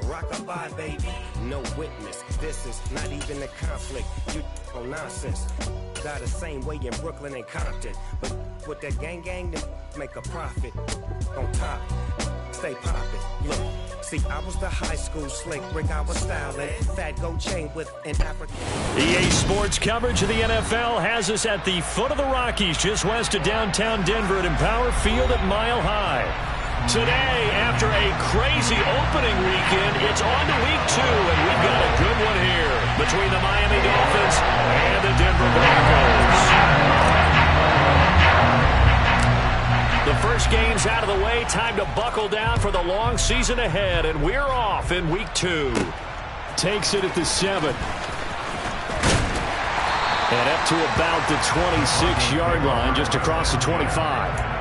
Rockabye, baby, no witness. This is not even a conflict. You on nonsense. Got the same way in Brooklyn and Compton. But with that gang, then make a profit. On top, stay poppin'. Look, see, I was the high school slick Rick. I was styling. Fat gold chain with an African. EA Sports coverage of the NFL has us at the foot of the Rockies, just west of downtown Denver at Empower Field at Mile High. Today, after a crazy opening weekend, it's on to week 2, and we've got a good one here between the Miami Dolphins and the Denver Broncos. The first game's out of the way. Time to buckle down for the long season ahead, and we're off in week 2. Takes it at the 7. And up to about the 26-yard line, just across the 25.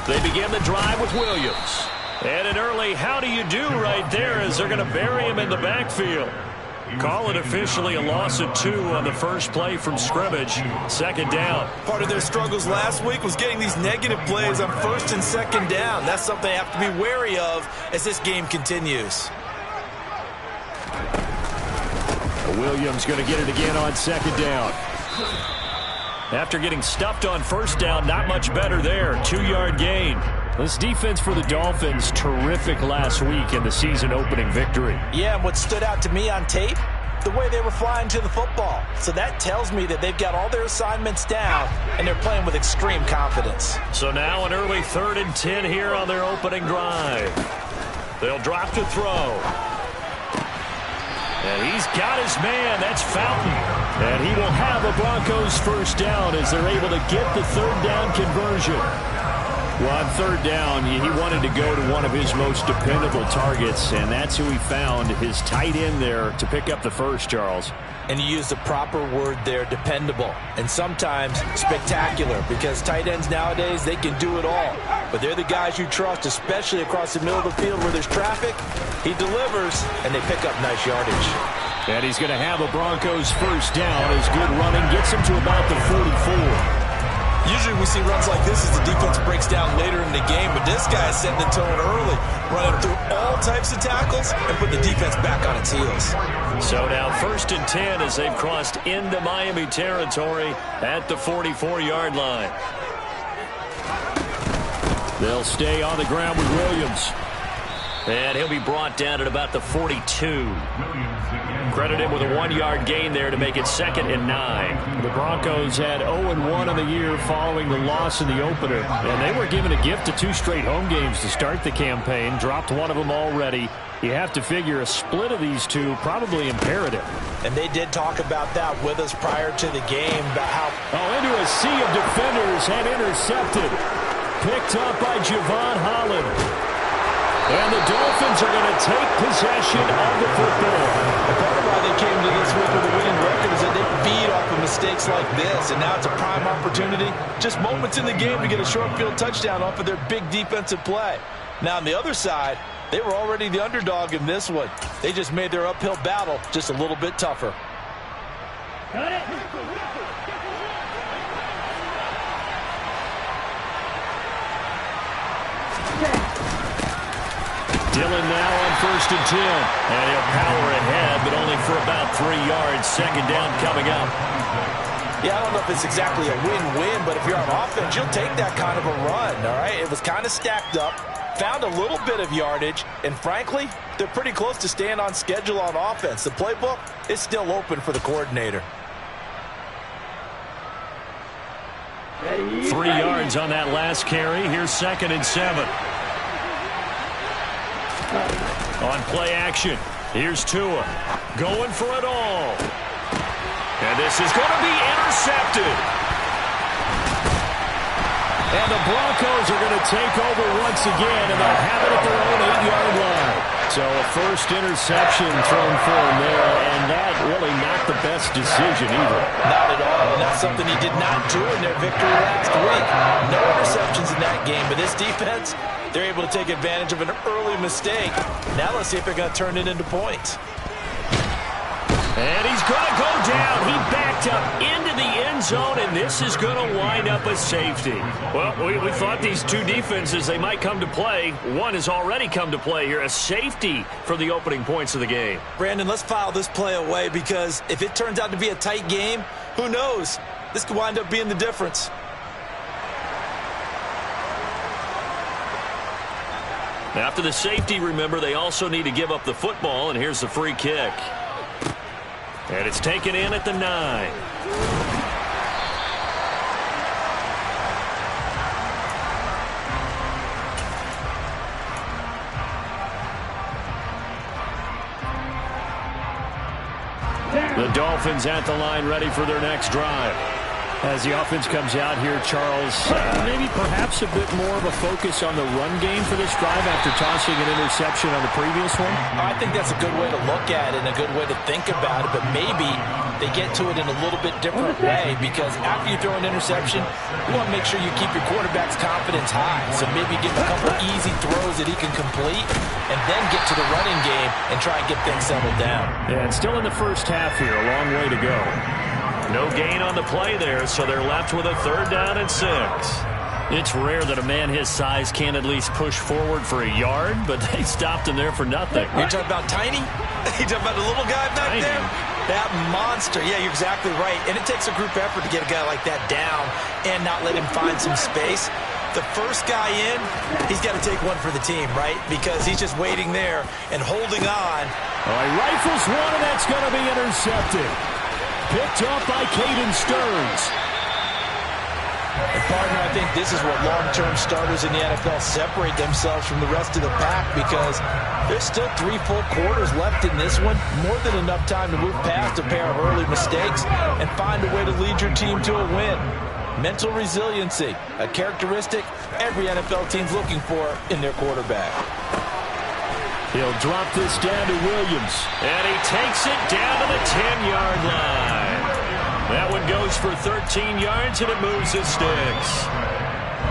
They begin the drive with Williams. And an early how do you do right there as they're going to bury him in the backfield. Call it officially a loss of 2 on the first play from scrimmage. Second down. Part of their struggles last week was getting these negative plays on first and second down. That's something they have to be wary of as this game continues. Williams going to get it again on second down. After getting stuffed on first down, not much better there. 2-yard gain. This defense for the Dolphins, terrific last week in the season-opening victory. Yeah, and what stood out to me on tape, the way they were flying to the football. So that tells me that they've got all their assignments down, and they're playing with extreme confidence. So now an early 3rd and 10 here on their opening drive. They'll drop to throw. And he's got his man. That's Fountain. And he will have a Broncos first down as they're able to get the 3rd down conversion. Well, on 3rd down, he wanted to go to one of his most dependable targets, and that's who he found, his tight end there, to pick up the first, Charles. And you use the proper word there, dependable, and sometimes spectacular, because tight ends nowadays, they can do it all. But they're the guys you trust, especially across the middle of the field where there's traffic. He delivers, and they pick up nice yardage. And he's going to have a Broncos first down as good running gets him to about the 44. Usually we see runs like this as the defense breaks down later in the game, but this guy is setting the tone early, running through all types of tackles and put the defense back on its heels. So now 1st and 10 as they've crossed into Miami territory at the 44-yard line. They'll stay on the ground with Williams. And he'll be brought down at about the 42. Credit him with a 1-yard gain there to make it 2nd and 9. The Broncos had 0-1 in the year following the loss in the opener. And they were given a gift of 2 straight home games to start the campaign. Dropped one of them already. You have to figure a split of these two probably imperative. And they did talk about that with us prior to the game, about how... into a sea of defenders and intercepted. Picked up by Javon Holland. And the Dolphins are going to take possession of the football. And part of why they came to this week with a winning record is that they feed off of mistakes like this. And now it's a prime opportunity, just moments in the game, to get a short field touchdown off of their big defensive play. Now on the other side, they were already the underdog in this one. They just made their uphill battle just a little bit tougher. Got it. Dillon now on 1st and 10. And he'll power ahead, but only for about 3 yards. 2nd down coming up. Yeah, I don't know if it's exactly a win-win, but if you're on offense, you'll take that kind of a run, all right? It was kind of stacked up, found a little bit of yardage, and frankly, they're pretty close to staying on schedule on offense. The playbook is still open for the coordinator. 3 yards on that last carry. Here's 2nd and 7. On play action, here's Tua going for it all. And this is going to be intercepted. And the Broncos are going to take over once again, and they'll have it at their own 8-yard line. So a first interception thrown for him there, and that really best decision either. Not at all, and that's something he did not do in their victory last week. No interceptions in that game, but this defense, they're able to take advantage of an early mistake. Now let's see if they're going to turn it into points. And he's going to go down. He backed up into the end zone, and this is going to wind up a safety. Well, we thought these two defenses, they might come to play. One has already come to play here, a safety for the opening points of the game. Brandon, let's file this play away because if it turns out to be a tight game, who knows? This could wind up being the difference. After the safety, remember, they also need to give up the football, and here's the free kick. And it's taken in at the 9. The Dolphins at the line ready for their next drive. As the offense comes out here, Charles, maybe perhaps a bit more of a focus on the run game for this drive after tossing an interception on the previous one? I think that's a good way to look at it and a good way to think about it, but maybe they get to it in a little bit different way because after you throw an interception, you want to make sure you keep your quarterback's confidence high. So maybe give him a couple easy throws that he can complete and then get to the running game and try and get things settled down. Yeah, and still in the first half here, a long way to go. No gain on the play there, so they're left with a 3rd down and 6. It's rare that a man his size can't at least push forward for a yard, but they stopped him there for nothing. You're talking about Tiny? You're talking about the little guy back there? That monster. Yeah, you're exactly right. And it takes a group effort to get a guy like that down and not let him find some space. The first guy in, he's got to take one for the team, right? Because he's just waiting there and holding on. All right, rifles one, and that's going to be intercepted. Picked up by Caden Stearns. And partner, I think this is what long-term starters in the NFL separate themselves from the rest of the pack because there's still 3 full quarters left in this one. More than enough time to move past a pair of early mistakes and find a way to lead your team to a win. Mental resiliency, a characteristic every NFL team's looking for in their quarterback. He'll drop this down to Williams. And he takes it down to the 10-yard line. That one goes for 13 yards, and it moves his sticks.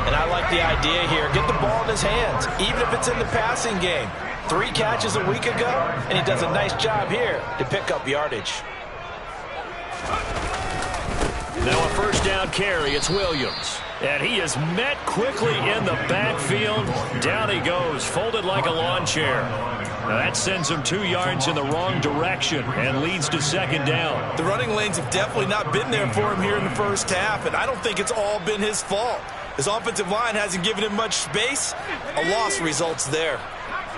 And I like the idea here. Get the ball in his hands, even if it's in the passing game. 3 catches a week ago, and he does a nice job here to pick up yardage. Now a 1st down carry. It's Williams. And he is met quickly in the backfield. Down he goes, folded like a lawn chair. Now that sends him 2 yards in the wrong direction and leads to 2nd down. The running lanes have definitely not been there for him here in the first half, and I don't think it's all been his fault. His offensive line hasn't given him much space. A loss results there.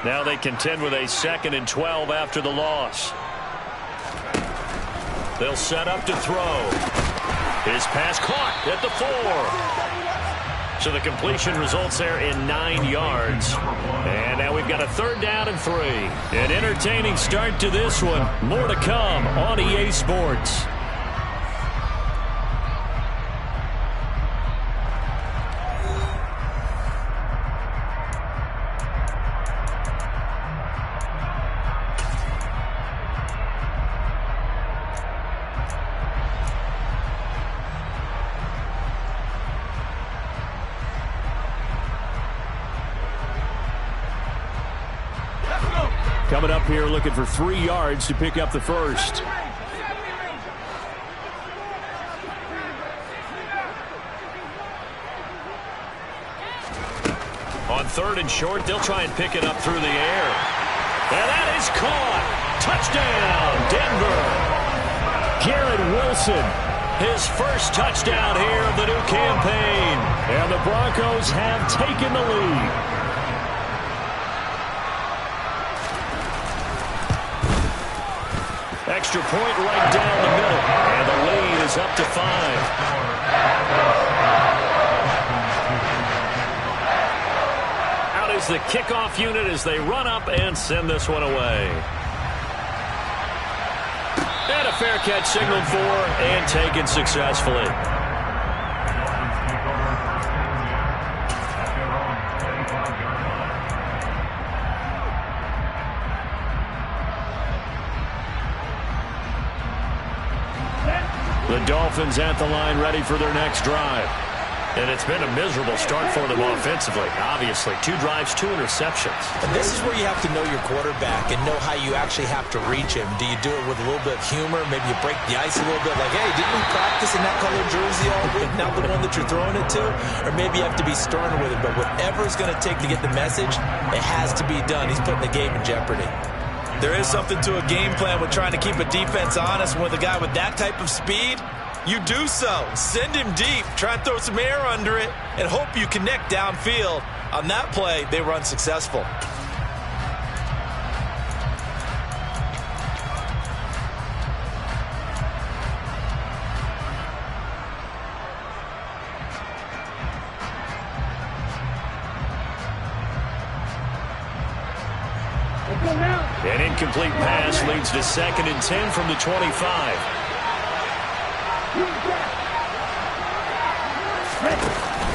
Now they contend with a 2nd and 12 after the loss. They'll set up to throw. His pass caught at the 4. So the completion results there in 9 yards. And now we've got a 3rd down and 3. An entertaining start to this one. More to come on EA Sports. Coming up here looking for 3 yards to pick up the 1st. On 3rd and short, they'll try and pick it up through the air. And that is caught. Touchdown, Denver. Garrett Wilson, his first touchdown here of the new campaign. And the Broncos have taken the lead. Extra point right down the middle. And the lead is up to 5. Out is the kickoff unit as they run up and send this one away. And a fair catch signaled for and taken successfully. The Dolphins at the line ready for their next drive. And it's been a miserable start for them offensively. Obviously, 2 drives, 2 interceptions. And this is where you have to know your quarterback and know how you actually have to reach him. Do you do it with a little bit of humor? Maybe you break the ice a little bit like, hey, didn't we practice in that color jersey all week? Now the one that you're throwing it to? Or maybe you have to be sterner with him. But whatever it's going to take to get the message, it has to be done. He's putting the game in jeopardy. There is something to a game plan with trying to keep a defense honest. With a guy with that type of speed, you do so. Send him deep. Try and throw some air under it and hope you connect downfield. On that play, they were unsuccessful. An incomplete pass leads to 2nd and 10 from the 25.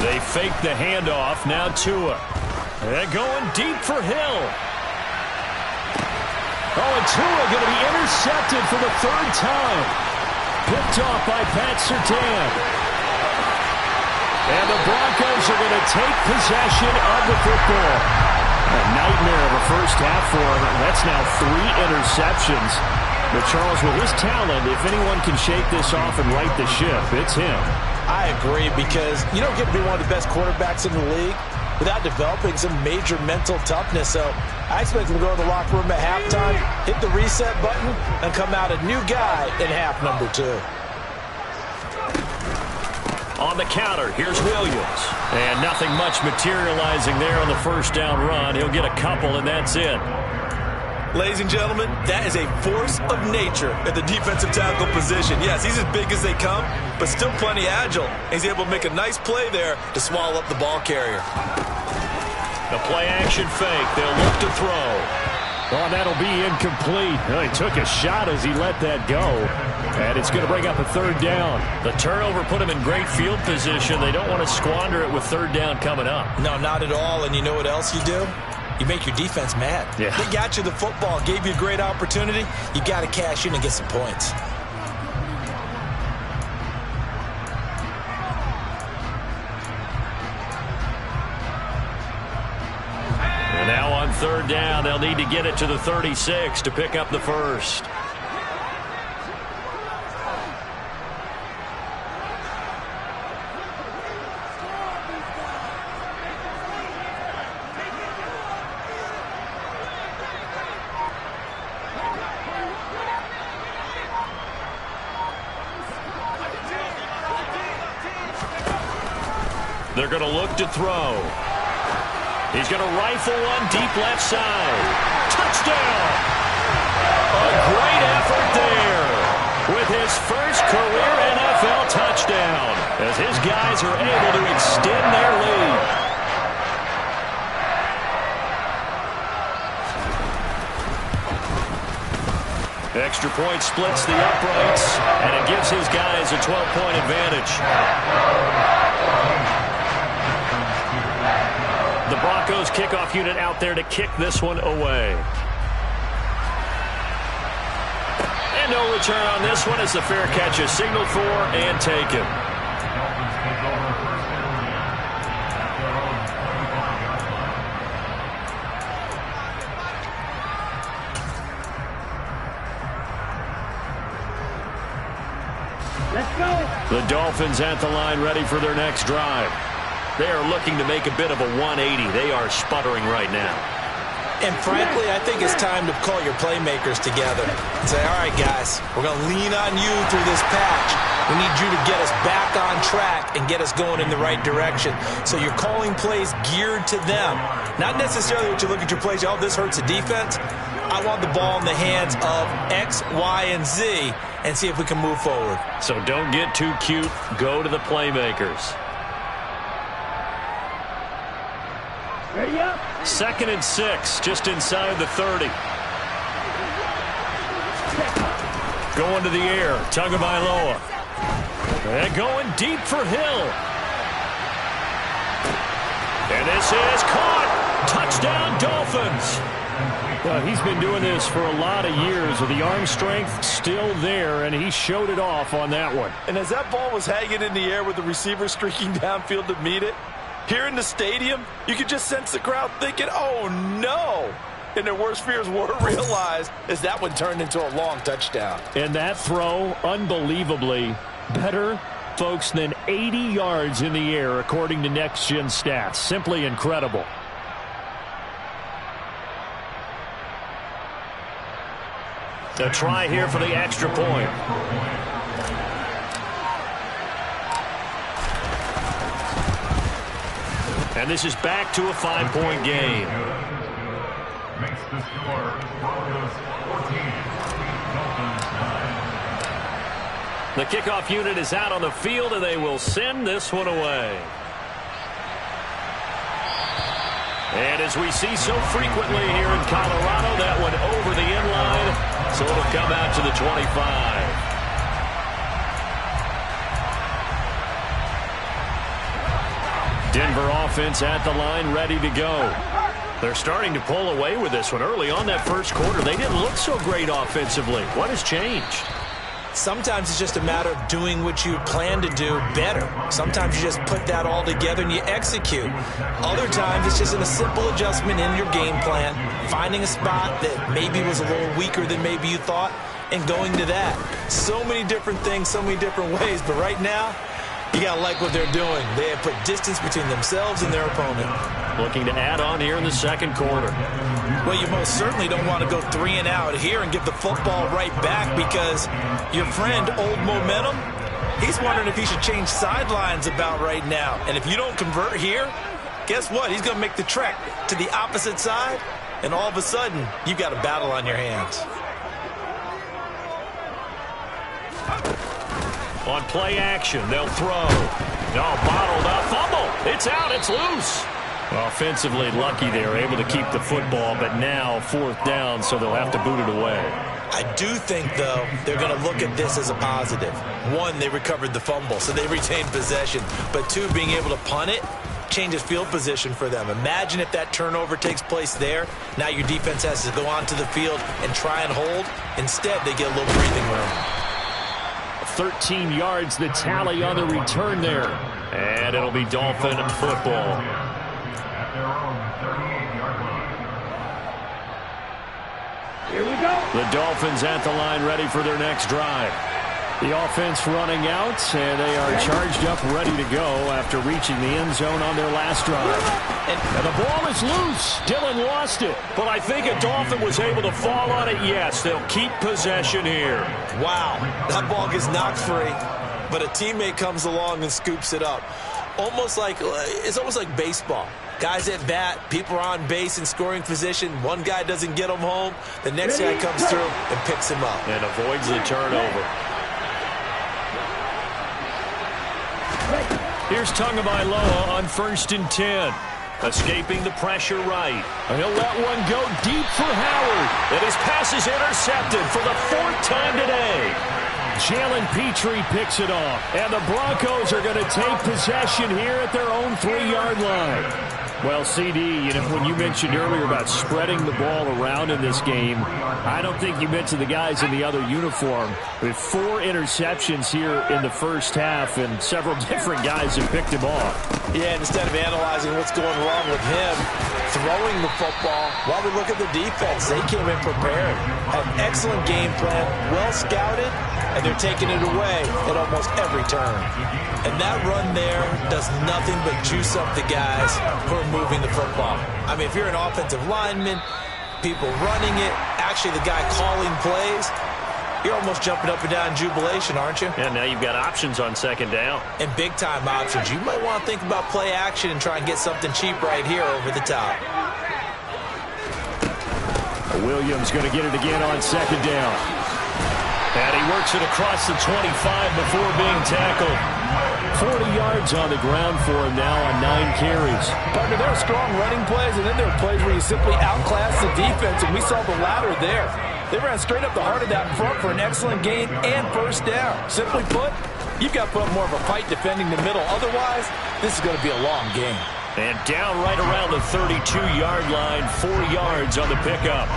They fake the handoff. Now Tua. They're going deep for Hill. Oh, and Tua going to be intercepted for the 3rd time. Picked off by Pat Surtain. And the Broncos are going to take possession of the football. A nightmare of a first half for him. That's now 3 interceptions. But Charles, with his talent, if anyone can shake this off and right the ship, it's him. I agree, because you don't get to be one of the best quarterbacks in the league without developing some major mental toughness. So I expect him to go in the locker room at halftime, hit the reset button, and come out a new guy in half number 2. On the counter, here's Williams. And nothing much materializing there on the first down run. He'll get a couple, and that's it. Ladies and gentlemen, that is a force of nature at the defensive tackle position. Yes, he's as big as they come, but still plenty agile. He's able to make a nice play there to swallow up the ball carrier. The play-action fake. They'll look to throw. Oh, that'll be incomplete. Well, he took a shot as he let that go. And it's going to bring up a 3rd down. The turnover put him in great field position. They don't want to squander it with 3rd down coming up. No, not at all. And you know what else you do? You make your defense mad. Yeah. They got you the football, gave you a great opportunity. You got to cash in and get some points. And now on 3rd down, they'll need to get it to the 36 to pick up the first. They're going to look to throw. He's going to rifle one deep left side. Touchdown! A great effort there with his first career NFL touchdown as his guys are able to extend their lead. Extra point splits the uprights, and it gives his guys a 12-point advantage. The Broncos kickoff unit out there to kick this one away. And no return on this one as the fair catch is signaled for and taken. Let's go. The Dolphins at the line ready for their next drive. They are looking to make a bit of a 180. They are sputtering right now. And frankly, I think it's time to call your playmakers together and say, all right, guys, we're going to lean on you through this patch. We need you to get us back on track and get us going in the right direction. So you're calling plays geared to them. Not necessarily what you look at your plays, oh, this hurts the defense. I want the ball in the hands of X, Y, and Z and see if we can move forward. So don't get too cute. Go to the playmakers. Ready up. 2nd and 6, just inside the 30. Going to the air, Tagovailoa. And going deep for Hill. And this is caught. Touchdown, Dolphins. Well, he's been doing this for a lot of years with the arm strength still there, and he showed it off on that one. And as that ball was hanging in the air with the receiver streaking downfield to meet it, here in the stadium, you could just sense the crowd thinking, oh, no. And their worst fears were realized as that one turned into a long touchdown. And that throw, unbelievably, better, folks, than 80 yards in the air, according to Next Gen Stats. Simply incredible. A try here for the extra point. And this is back to a 5-point game. Makes the score Broncos 14, Dolphins 9. The kickoff unit is out on the field, and they will send this one away. And as we see so frequently here in Colorado, that one over the inline, so it'll come out to the 25. Denver offense at the line, ready to go. They're starting to pull away with this one. Early on that first quarter, they didn't look so great offensively. What has changed? Sometimes it's just a matter of doing what you plan to do better. Sometimes you just put that all together and you execute. Other times it's just a simple adjustment in your game plan, finding a spot that maybe was a little weaker than maybe you thought, and going to that. So many different things, so many different ways, but right now, you got to like what they're doing. They have put distance between themselves and their opponent. Looking to add on here in the second quarter. Well, you most certainly don't want to go 3 and out here and give the football right back, because your friend, Old Momentum, he's wondering if he should change sidelines about right now. And if you don't convert here, guess what? He's going to make the trek to the opposite side, and all of a sudden, you've got a battle on your hands. On play action, they'll throw. No, bottled up, fumble. It's out, it's loose. Offensively lucky they were able to keep the football, but now 4th down, so they'll have to boot it away. I do think, though, they're going to look at this as a positive. 1, they recovered the fumble, so they retained possession. But 2, being able to punt it changes field position for them. Imagine if that turnover takes place there. Now your defense has to go onto the field and try and hold. Instead, they get a little breathing room. 13 yards, the tally on the return there. And it'll be Dolphin football. At their own 38-yard line. Here we go. The Dolphins at the line, ready for their next drive. The offense running out, and they are charged up, ready to go after reaching the end zone on their last drive. And the ball is loose. Dillon lost it. But I think a Dolphin was able to fall on it. Yes, they'll keep possession here. Wow, that ball gets knocked free, but a teammate comes along and scoops it up. It's almost like baseball. Guys at bat, people are on base in scoring position. One guy doesn't get him home. The next guy comes through and picks him up. And avoids the turnover. Here's Tagovailoa on 1st and 10. Escaping the pressure right. He'll let one go deep for Howard. And his pass is intercepted for the 4th time today. Jalen Petrie picks it off. And the Broncos are going to take possession here at their own 3-yard line. Well, CD, when you mentioned earlier about spreading the ball around in this game, I don't think you mentioned the guys in the other uniform. With 4 interceptions here in the first half, and several different guys have picked him off. Yeah, instead of analyzing what's going wrong with him, throwing the football, while we look at the defense, they came in prepared. Had an excellent game plan, well scouted, and they're taking it away at almost every turn. And that run there does nothing but juice up the guys who are moving the football. I mean, if you're an offensive lineman, people running it, actually the guy calling plays, you're almost jumping up and down in jubilation, aren't you? And now you've got options on 2nd down. And big-time options. You might want to think about play action and try and get something cheap right here over the top. Williams going to get it again on 2nd down. And he works it across the 25 before being tackled. 40 yards on the ground for him now on 9 carries. Partner, there are strong running plays, and then there are plays where you simply outclass the defense, and we saw the latter there. They ran straight up the heart of that front for an excellent gain and 1st down. Simply put, you've got to put up more of a fight defending the middle. Otherwise, this is going to be a long game. And down right around the 32-yard line, 4 yards on the pickup.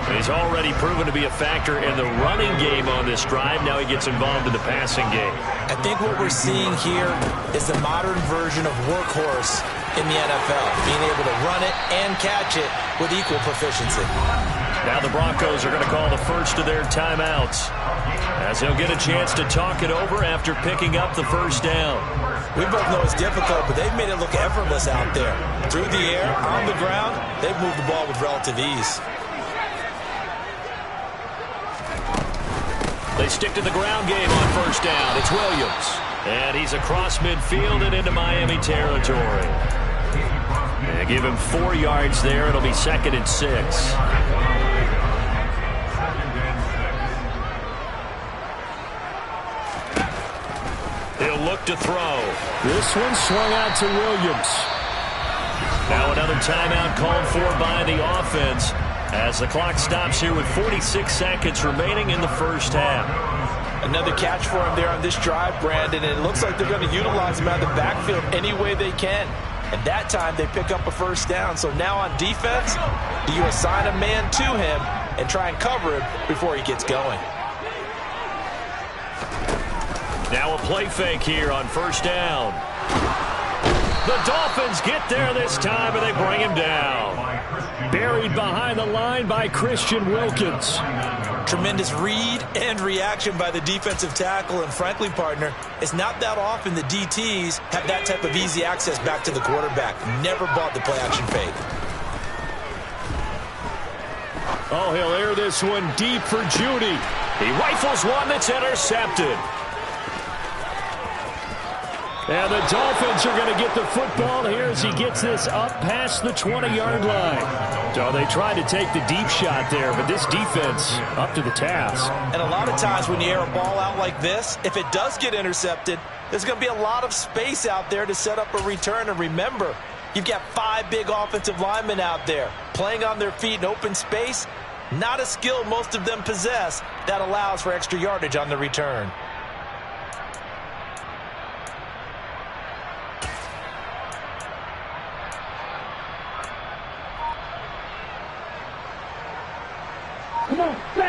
He's already proven to be a factor in the running game on this drive. Now he gets involved in the passing game. I think what we're seeing here is the modern version of workhorse in the NFL, being able to run it and catch it with equal proficiency. Now the Broncos are going to call the first of their timeouts, as they'll get a chance to talk it over after picking up the first down. We both know it's difficult, but they've made it look effortless out there. Through the air, on the ground, they've moved the ball with relative ease. They stick to the ground game on first down. It's Williams. And he's across midfield and into Miami territory. They give him 4 yards there. It'll be 2nd and 6. He'll look to throw. This one swung out to Williams. Now another timeout called for by the offense as the clock stops here with 46 seconds remaining in the first half. Another catch for him there on this drive, Brandon, and it looks like they're going to utilize him out of the backfield any way they can. And that time they pick up a first down. So now on defense, do you assign a man to him and try and cover him before he gets going? Now a play fake here on first down. The Dolphins get there this time, and they bring him down. Buried behind the line by Christian Wilkins. Tremendous read and reaction by the defensive tackle, and frankly, partner, it's not that often the DTs have that type of easy access back to the quarterback. Never bought the play-action fake. Oh, he'll air this one deep for Judy. He rifles one that's intercepted. And the Dolphins are going to get the football here as he gets this up past the 20-yard line. So they tried to take the deep shot there, but this defense up to the task. And a lot of times when you air a ball out like this, if it does get intercepted, there's going to be a lot of space out there to set up a return. And remember, you've got 5 big offensive linemen out there playing on their feet in open space. Not a skill most of them possess that allows for extra yardage on the return.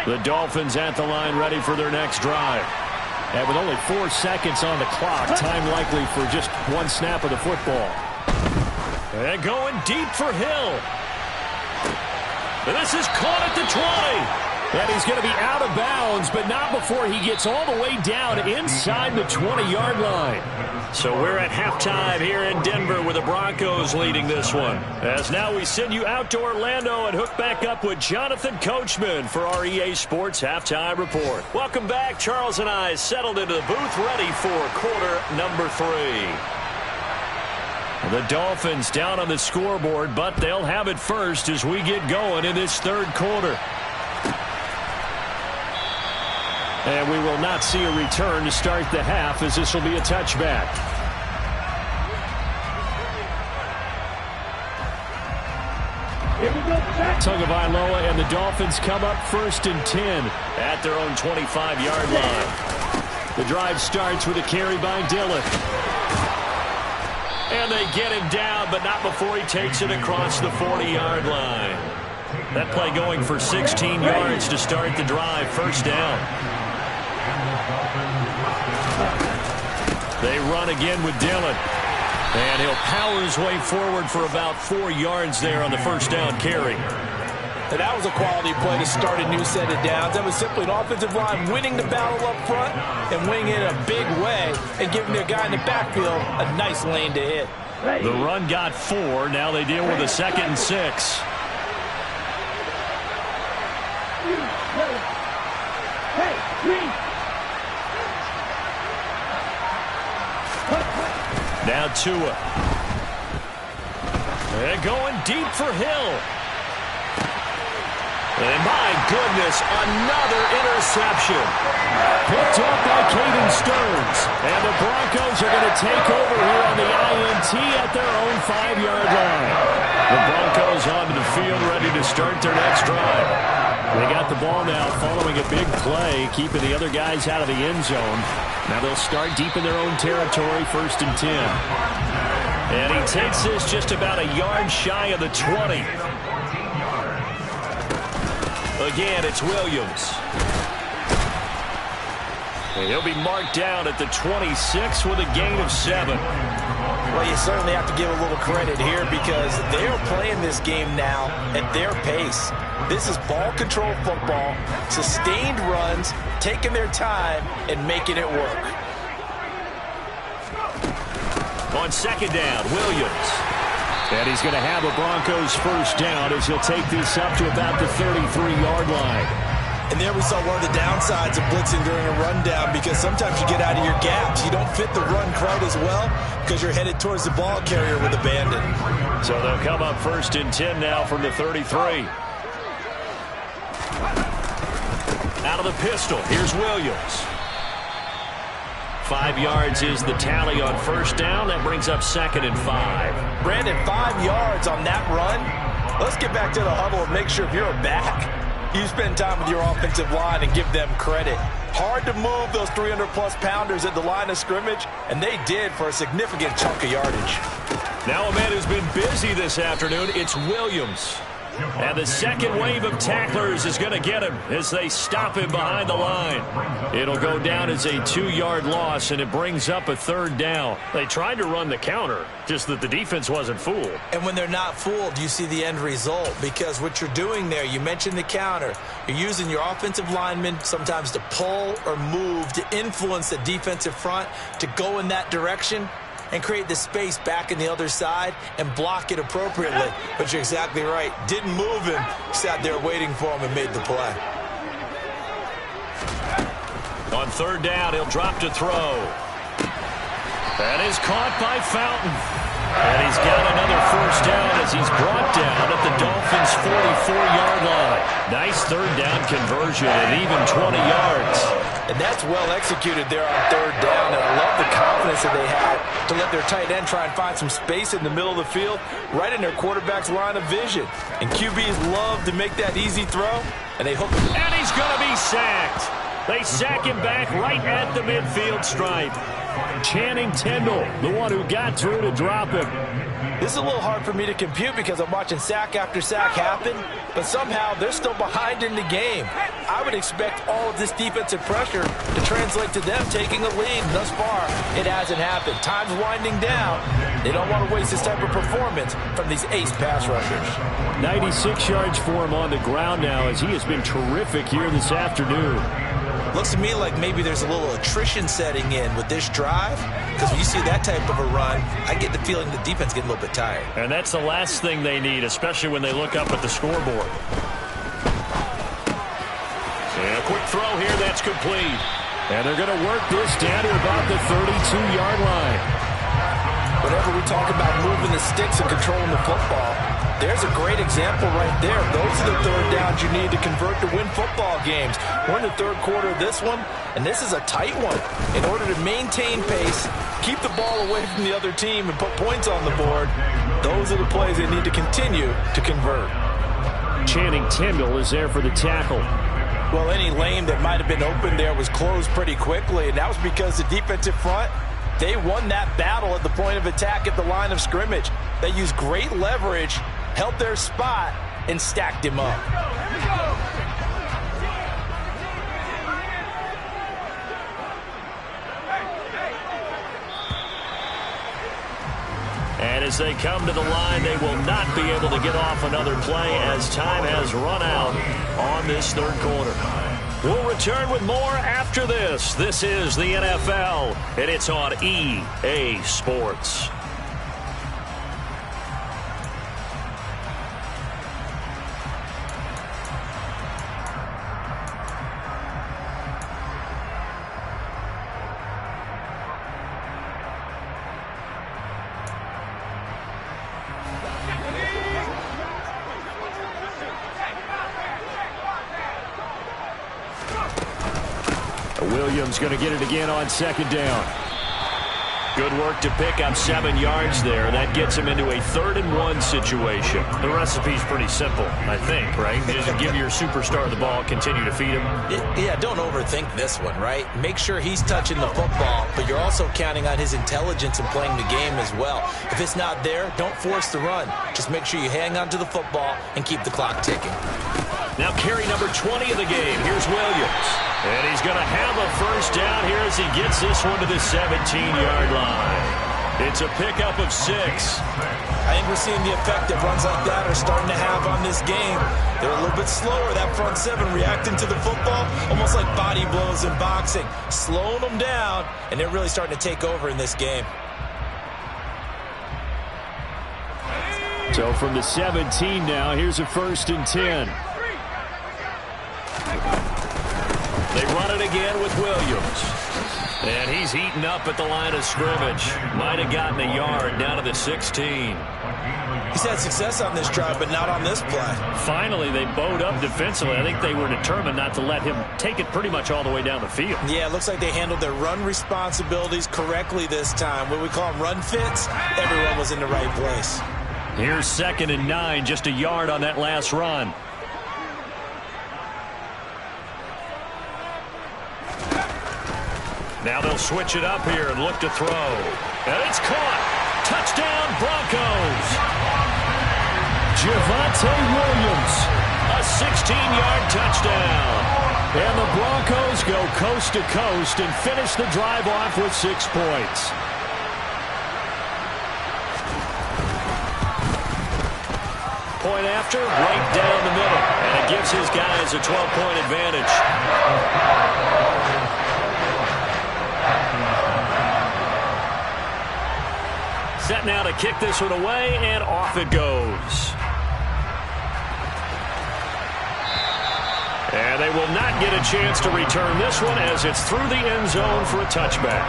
The Dolphins at the line ready for their next drive. And with only 4 seconds on the clock, time likely for just 1 snap of the football. And going deep for Hill. And this is caught at the 20. And he's going to be out of bounds, but not before he gets all the way down inside the 20-yard line. So we're at halftime here in Denver with the Broncos leading this one. As now we send you out to Orlando and hook back up with Jonathan Coachman for our EA Sports Halftime Report. Welcome back. Charles and I settled into the booth ready for quarter number 3. The Dolphins down on the scoreboard, but they'll have it first as we get going in this third quarter. And we will not see a return to start the half, as this will be a touchback. Tagovailoa and the Dolphins come up 1st and 10 at their own 25-yard line. The drive starts with a carry by Dillon. And they get him down, but not before he takes it across the 40-yard line. That play going for 16 yards to start the drive. First down. They run again with Dillon. And he'll power his way forward for about 4 yards there on the first down carry. And that was a quality play to start a new set of downs. That was simply an offensive line winning the battle up front and winning it in a big way and giving their guy in the backfield a nice lane to hit. The run got 4. Now they deal with a 2nd and 6. Now Tua. They're going deep for Hill. And my goodness, another interception. Picked off by Caden Stearns. And the Broncos are going to take over here on the INT at their own 5-yard line. The Broncos onto the field ready to start their next drive. They got the ball now following a big play, keeping the other guys out of the end zone. Now they'll start deep in their own territory, 1st and 10. And he takes this just about a yard shy of the 20. Again, it's Williams. And he'll be marked down at the 26 with a gain of 7. Well, you certainly have to give a little credit here because they are playing this game now at their pace. This is ball control football, sustained runs, taking their time, and making it work. On second down, Williams. And he's going to have a Broncos first down as he'll take this up to about the 33-yard line. And there we saw one of the downsides of blitzing during a rundown because sometimes you get out of your gaps. You don't fit the run quite as well because you're headed towards the ball carrier with abandon. So they'll come up first and 10 now from the 33. Out of the pistol, here's Williams. 5 yards is the tally on first down. That brings up 2nd and 5. Brandon, 5 yards on that run. Let's get back to the huddle and make sure if you're a back, you spend time with your offensive line and give them credit. Hard to move those 300-plus pounders at the line of scrimmage, and they did for a significant chunk of yardage. Now a man who's been busy this afternoon, it's Williams. And the second wave of tacklers is going to get him as they stop him behind the line. It'll go down as a 2-yard loss, and it brings up a 3rd down. They tried to run the counter, just that the defense wasn't fooled. And when they're not fooled, you see the end result because what you're doing there, you mentioned the counter. You're using your offensive linemen sometimes to pull or move to influence the defensive front to go in that direction and create the space back in the other side and block it appropriately. But you're exactly right. Didn't move him, sat there waiting for him and made the play. On 3rd down, he'll drop to throw. That is caught by Fountain. And he's got another first down as he's brought down at the Dolphins' 44-yard line. Nice 3rd down conversion and even 20 yards. And that's well executed there on 3rd down, and I love the confidence that they had to let their tight end try and find some space in the middle of the field, right in their quarterback's line of vision. And QBs love to make that easy throw, and they hook him. And he's going to be sacked. They sack him back right at the midfield stripe. Channing Tindall, the one who got through to drop him. This is a little hard for me to compute because I'm watching sack after sack happen, but somehow they're still behind in the game. I would expect all of this defensive pressure to translate to them taking a lead. Thus far, it hasn't happened. Time's winding down. They don't want to waste this type of performance from these ace pass rushers. 96 yards for him on the ground now as he has been terrific here this afternoon. Looks to me like maybe there's a little attrition setting in with this drive, because when you see that type of a run, I get the feeling the defense getting a little bit tired. And that's the last thing they need, especially when they look up at the scoreboard. And a quick throw here, that's complete. And they're going to work this down to about the 32-yard line. Whenever we talk about moving the sticks and controlling the football, there's a great example right there. Those are the 3rd downs you need to convert to win football games. We're in the 3rd quarter of this one, and this is a tight one. In order to maintain pace, keep the ball away from the other team, and put points on the board, those are the plays they need to continue to convert. Channing Tindall is there for the tackle. Well, any lane that might have been open there was closed pretty quickly, and that was because the defensive front, they won that battle at the point of attack at the line of scrimmage. They used great leverage, held their spot, and stacked him up. And as they come to the line, they will not be able to get off another play as time has run out on this 3rd quarter. We'll return with more after this. This is the NFL, and it's on EA Sports. Williams going to get it again on 2nd down. Good work to pick up 7 yards there. That gets him into a 3rd and 1 situation. The recipe's pretty simple, I think, right? Just give your superstar the ball, continue to feed him. Yeah, don't overthink this one, right? Make sure he's touching the football, but you're also counting on his intelligence in playing the game as well. If it's not there, don't force the run. Just make sure you hang on to the football and keep the clock ticking. Now carry number 20 of the game. Here's Williams. And he's going to have a first down here as he gets this one to the 17-yard line. It's a pickup of 6. I think we're seeing the effect that runs like that are starting to have on this game. They're a little bit slower, that front 7, reacting to the football, almost like body blows in boxing, slowing them down, and they're really starting to take over in this game. So from the 17 now, here's a 1st and 10. They run it again with Williams. And he's eaten up at the line of scrimmage. Might have gotten a yard down to the 16. He's had success on this drive, but not on this play. Finally, they bowed up defensively. I think they were determined not to let him take it pretty much all the way down the field. Yeah, it looks like they handled their run responsibilities correctly this time. What we call them run fits, everyone was in the right place. Here's 2nd and 9, just a yard on that last run. Now they'll switch it up here and look to throw. And it's caught. Touchdown, Broncos. Javonte Williams, a 16-yard touchdown. And the Broncos go coast to coast and finish the drive off with 6 points. Point after, right down the middle. And it gives his guys a 12-point advantage. Set now to kick this one away, and off it goes. And they will not get a chance to return this one as it's through the end zone for a touchback.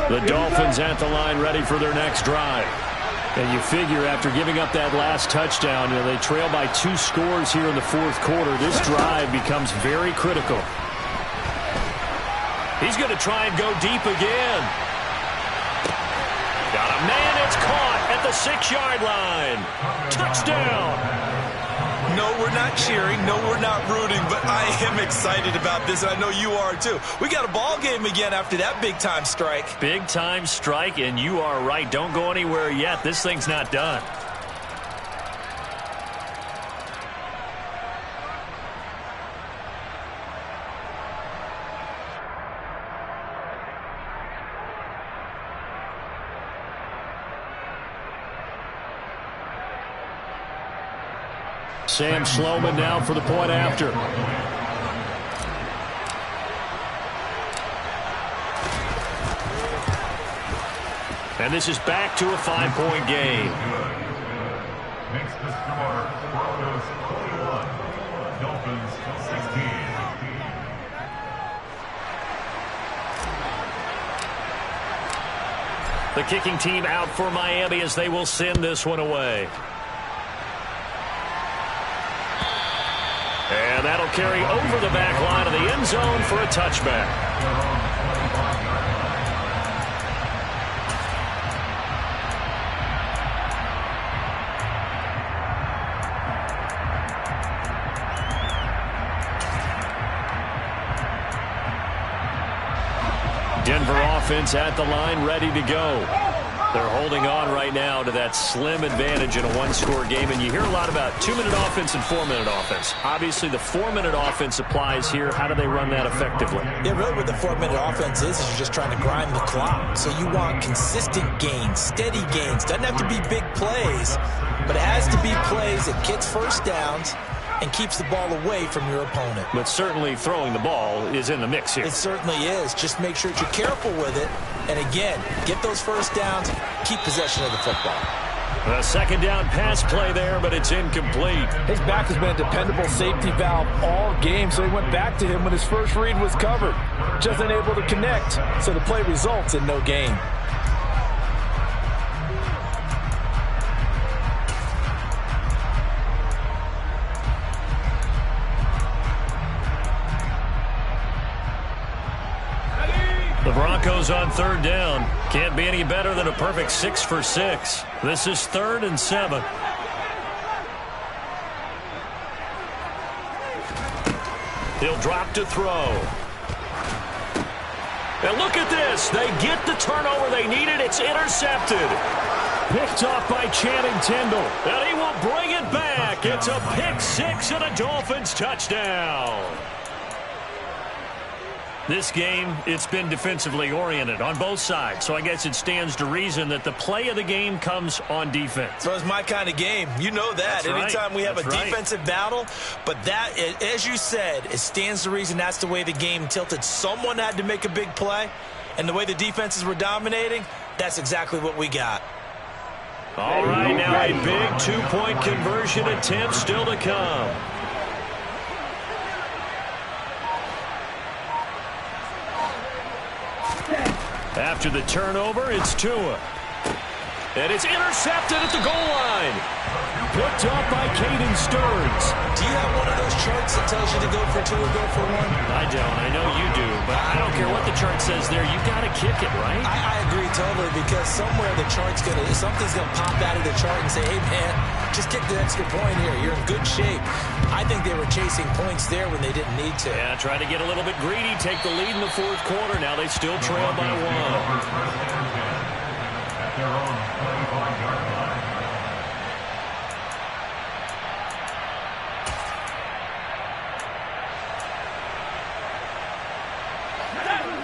The Dolphins at the line ready for their next drive. And you figure after giving up that last touchdown, they trail by 2 scores here in the 4th quarter. This drive becomes very critical. He's going to try and go deep again. Got a man, it's caught at the 6-yard line. Touchdown. No, we're not cheering. No, we're not rooting, but I am excited about this, and I know you are too. We got a ball game again after that big-time strike. Big-time strike, and you are right. Don't go anywhere yet. This thing's not done. Sam Sloman now for the point after. And this is back to a 5-point game. Makes the score Broncos 41, Dolphins 16. The kicking team out for Miami as they will send this one away. And that'll carry over the back line of the end zone for a touchback. Denver offense at the line, ready to go. They're holding on right now to that slim advantage in a 1-score game. And you hear a lot about 2-minute offense and 4-minute offense. Obviously, the 4-minute offense applies here. How do they run that effectively? Yeah, really what the 4-minute offense is you're just trying to grind the clock. So you want consistent gains, steady gains. Doesn't have to be big plays, but it has to be plays that gets first downs and keeps the ball away from your opponent. But certainly throwing the ball is in the mix here. It certainly is. Just make sure that you're careful with it. And again, get those first downs, keep possession of the football. A 2nd down pass play there, but it's incomplete. His back has been a dependable safety valve all game, so he went back to him when his first read was covered. Just unable to connect, so the play results in no gain. The Broncos on third down. Can't be any better than a perfect 6 for 6. This is 3rd and 7. He'll drop to throw. And look at this. They get the turnover they needed. It's intercepted. Picked off by Channing Tindall. And he will bring it back. It's a pick 6 and a Dolphins touchdown. This game, it's been defensively oriented on both sides, so I guess it stands to reason that the play of the game comes on defense. So it's my kind of game. You know that. Anytime we have a defensive battle, but that, as you said, it stands to reason that's the way the game tilted. Someone had to make a big play, and the way the defenses were dominating, that's exactly what we got. All right, now a big 2-point conversion attempt still to come. After the turnover, it's Tua. And it's intercepted at the goal line. Picked off by Caden Stearns. Do you have one of those charts that tells you to go for 2 or go for 1? I don't. I know you do. But I don't care what the chart says there. You got to kick it, right? I agree totally, because somewhere the chart's going to, something's going to pop out of the chart and say, hey, man, just kick the extra point here. You're in good shape. I think they were chasing points there when they didn't need to. Yeah, try to get a little bit greedy, take the lead in the 4th quarter. Now they still trail by 1. Their own 25-yard line.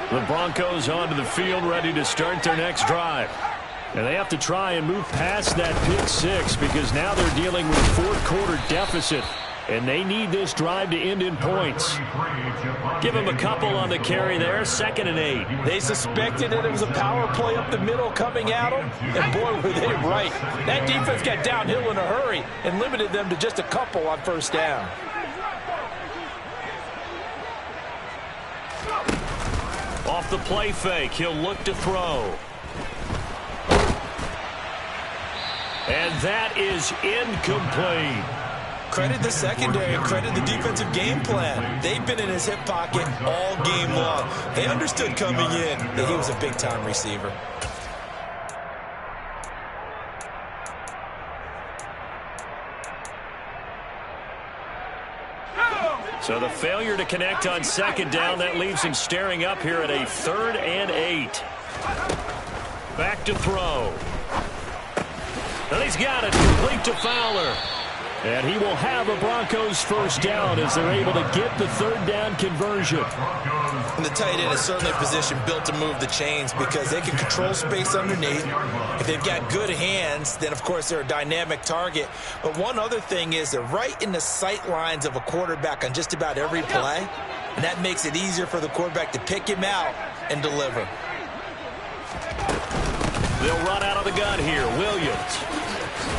The Broncos onto the field, ready to start their next drive. And they have to try and move past that pick 6 because now they're dealing with 4th quarter deficit. And they need this drive to end in points. Give them a couple on the carry there, 2nd and 8. They suspected that it was a power play up the middle coming at them, and boy, were they right. That defense got downhill in a hurry and limited them to just a couple on 1st down. Off the play fake, he'll look to throw. And that is incomplete. Credit the secondary and credit the defensive game plan. They've been in his hip pocket all game long. They understood coming in that he was a big-time receiver. So the failure to connect on 2nd down, that leaves him staring up here at a 3rd and 8. Back to throw. And he's got it, complete to Fowler. And he will have a Broncos 1st down as they're able to get the 3rd down conversion. And the tight end is certainly a position built to move the chains because they can control space underneath. If they've got good hands, then, of course, they're a dynamic target. But one other thing is they're right in the sight lines of a quarterback on just about every play, and that makes it easier for the quarterback to pick him out and deliver. They'll run out of the gun here. Williams.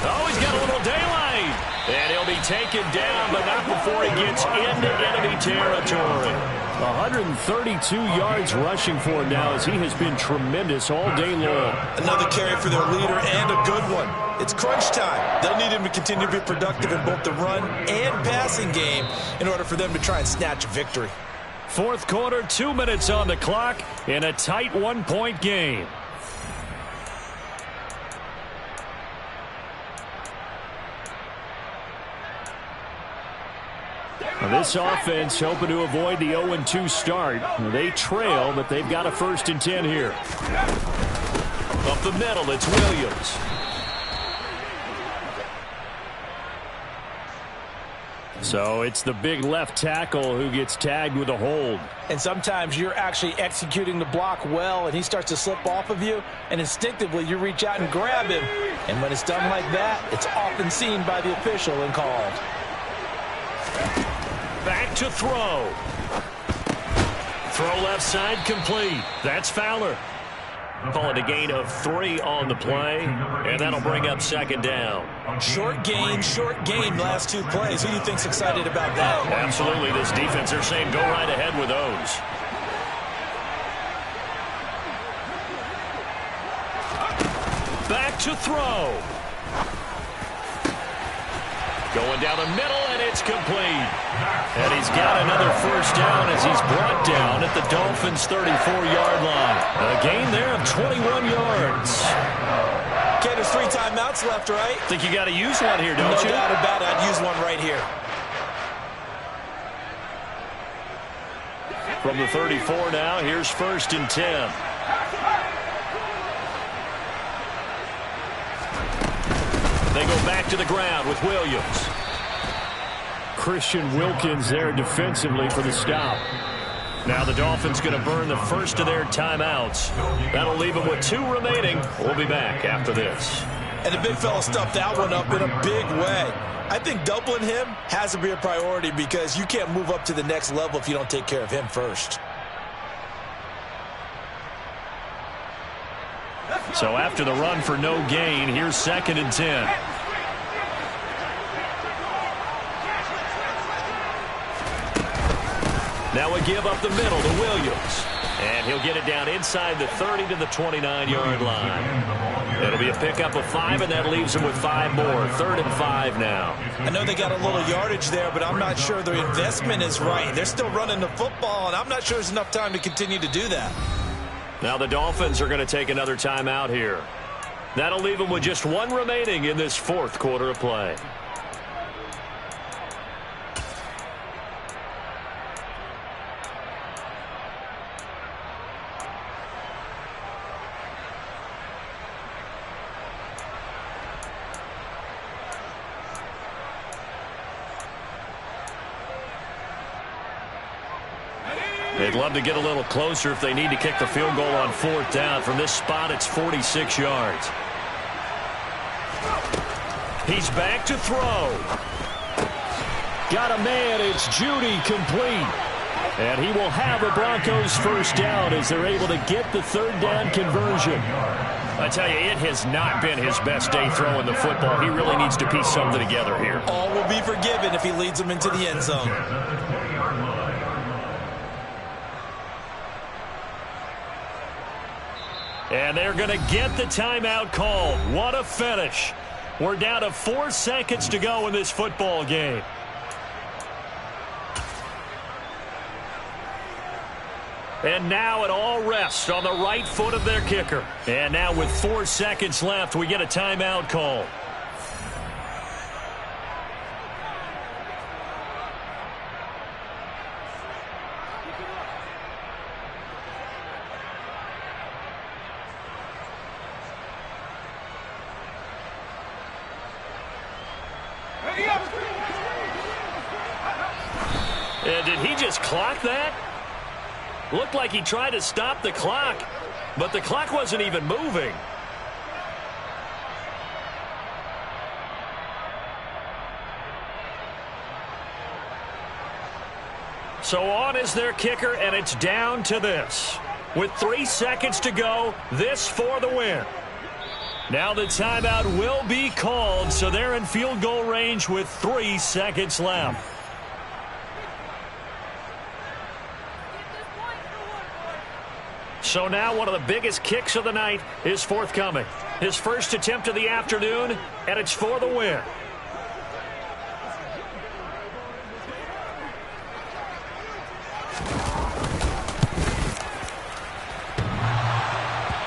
Oh, he's got a little daylight. And he'll be taken down, but not before he gets into enemy territory. 132 yards rushing for him now as he has been tremendous all day long. Another carry for their leader and a good one. It's crunch time. They'll need him to continue to be productive in both the run and passing game in order for them to try and snatch a victory. 4th quarter, 2 minutes on the clock in a tight 1-point game. Now this offense hoping to avoid the 0-2 start. They trail, but they've got a 1st and 10 here. Up the middle, it's Williams. So it's the big left tackle who gets tagged with a hold. And sometimes you're actually executing the block well, and he starts to slip off of you, and instinctively you reach out and grab him. And when it's done like that, it's often seen by the official and called. Back to throw. Throw left side complete. That's Fowler. Call it a gain of 3 on the play, and that'll bring up 2nd down. Short game, last 2 plays. Who do you think's excited about that? Absolutely, this defense, they're saying go right ahead with those. Back to throw. Going down the middle, and it's complete. And he's got another 1st down as he's brought down at the Dolphins' 34-yard line. A gain there of 21 yards. Okay, there's 3 timeouts left, right? Think you got to use one here, don't you? No doubt about it. I'd use one right here. From the 34 now, here's 1st and 10. They go back to the ground with Williams. Christian Wilkins there defensively for the stop. Now the Dolphins going to burn the first of their timeouts. That'll leave them with 2 remaining. We'll be back after this. And the big fella stuffed that one up in a big way. I think doubling him has to be a priority because you can't move up to the next level if you don't take care of him first. So after the run for no gain, here's 2nd and 10. Now we give up the middle to Williams. And he'll get it down inside the 30 to the 29-yard line. It'll be a pickup of 5, and that leaves him with 5 more. 3rd and 5 now. I know they got a little yardage there, but I'm not sure their investment is right. They're still running the football, and I'm not sure there's enough time to continue to do that. Now the Dolphins are going to take another timeout here. That'll leave them with just 1 remaining in this 4th quarter of play. They'd love to get a little closer if they need to kick the field goal on 4th down. From this spot, it's 46 yards. He's back to throw. Got a man. It's Judy complete. And he will have a Broncos first down as they're able to get the 3rd down conversion. I tell you, it has not been his best day throwing the football. He really needs to piece something together here. All will be forgiven if he leads them into the end zone. And they're going to get the timeout called. What a finish. We're down to 4 seconds to go in this football game. And now it all rests on the right foot of their kicker. And now with 4 seconds left, we get a timeout call. And did he just clock that? Looked like he tried to stop the clock, but the clock wasn't even moving. So on is their kicker, and it's down to this. With 3 seconds to go, this for the win. Now the timeout will be called, so they're in field goal range with 3 seconds left. So now one of the biggest kicks of the night is forthcoming. His first attempt of the afternoon, and it's for the win.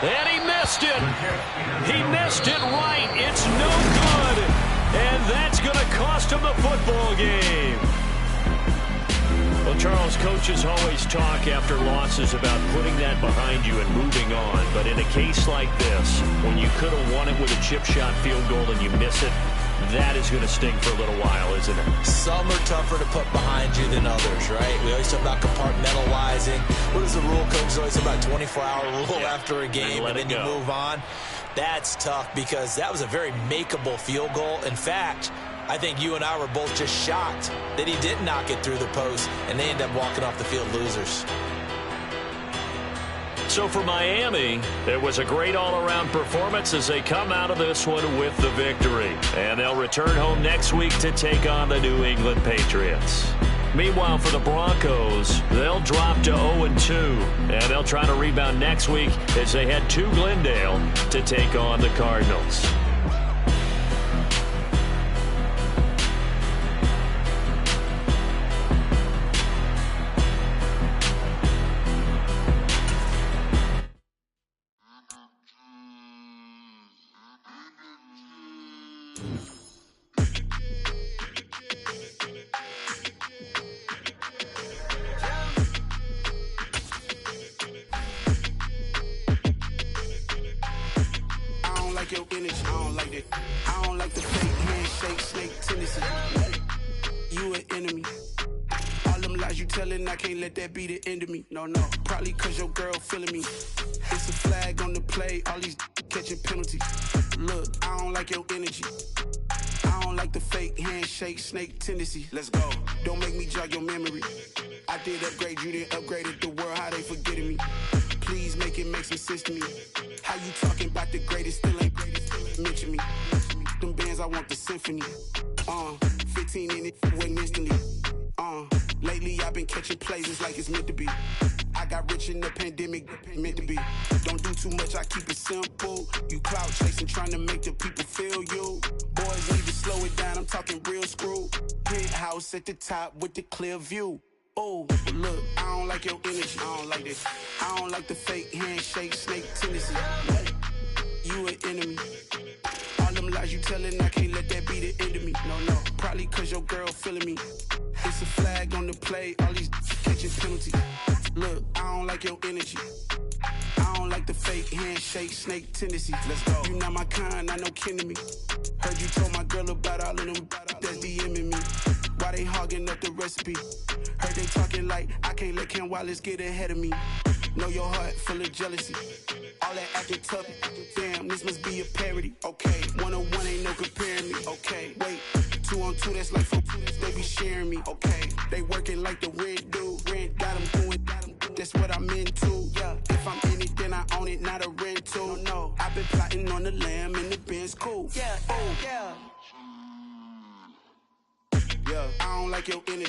And he missed it. He missed it right. It's no good. And that's going to cost him the football game. Well, Charles, coaches always talk after losses about putting that behind you and moving on. But in a case like this, when you could have won it with a chip shot field goal and you miss it, that is going to sting for a little while, isn't it? Some are tougher to put behind you than others, right? We always talk about compartmentalizing. What is the rule? Coach always talk about 24-hour rule after a game, and then you move on. That's tough because that was a very makeable field goal. In fact, I think you and I were both just shocked that he didn't knock it through the post, and they end up walking off the field losers. So for Miami, it was a great all-around performance as they come out of this one with the victory. And they'll return home next week to take on the New England Patriots. Meanwhile, for the Broncos, they'll drop to 0-2, and they'll try to rebound next week as they head to Glendale to take on the Cardinals. like your energy. I don't like that. I don't like the fake handshake, snake tendency. You an enemy. All them lies you telling, I can't let that be the end of me. No, probably cause your girl feeling me. It's a flag on the play, all these catching penalties. Look, I don't like your energy. I don't like the fake handshake, snake tendency. Let's go. Don't make me jog your memory. I did upgrade, you didn't upgrade it. The world, how they forgetting me. Please make it make some sense to me. How you talking about the greatest, still ain't greatest? Mention me. Them bands, I want the symphony. 15 in it, went instantly. Lately I've been catching plays, it's like it's meant to be. I got rich in the pandemic, meant to be. Don't do too much, I keep it simple. You clout chasing, trying to make the people feel you. Boys need to slow it down, I'm talking real screw. Penthouse at the top with the clear view. Oh, but look, I don't like your energy, I don't like this. I don't like the fake handshake, snake tendency. You an enemy. All them lies you telling, I can't let that be the end of me. No, probably cause your girl feeling me. It's a flag on the play, all these catching penalties. Look, I don't like your energy. I don't like the fake handshake, snake tendency. Let's go. You not my kind, I know kin to me. Heard you told my girl about all of them that's DMing me. Why they hogging up the recipe? Heard they talking like I can't let Ken Wallace get ahead of me. Know your heart full of jealousy. All that acting tough, damn, this must be a parody. Okay, 1-on-1 ain't no comparing me. Okay, wait, 2-on-2, that's like 4, they be sharing me. Okay, they working like the rent dude. Rent got them doing, that's what I'm into. Yeah, if I'm in it, then I own it, not a rental. No, I've been plotting on the lamb and the Benz cool. Yeah, oh, yeah. I don't like your energy.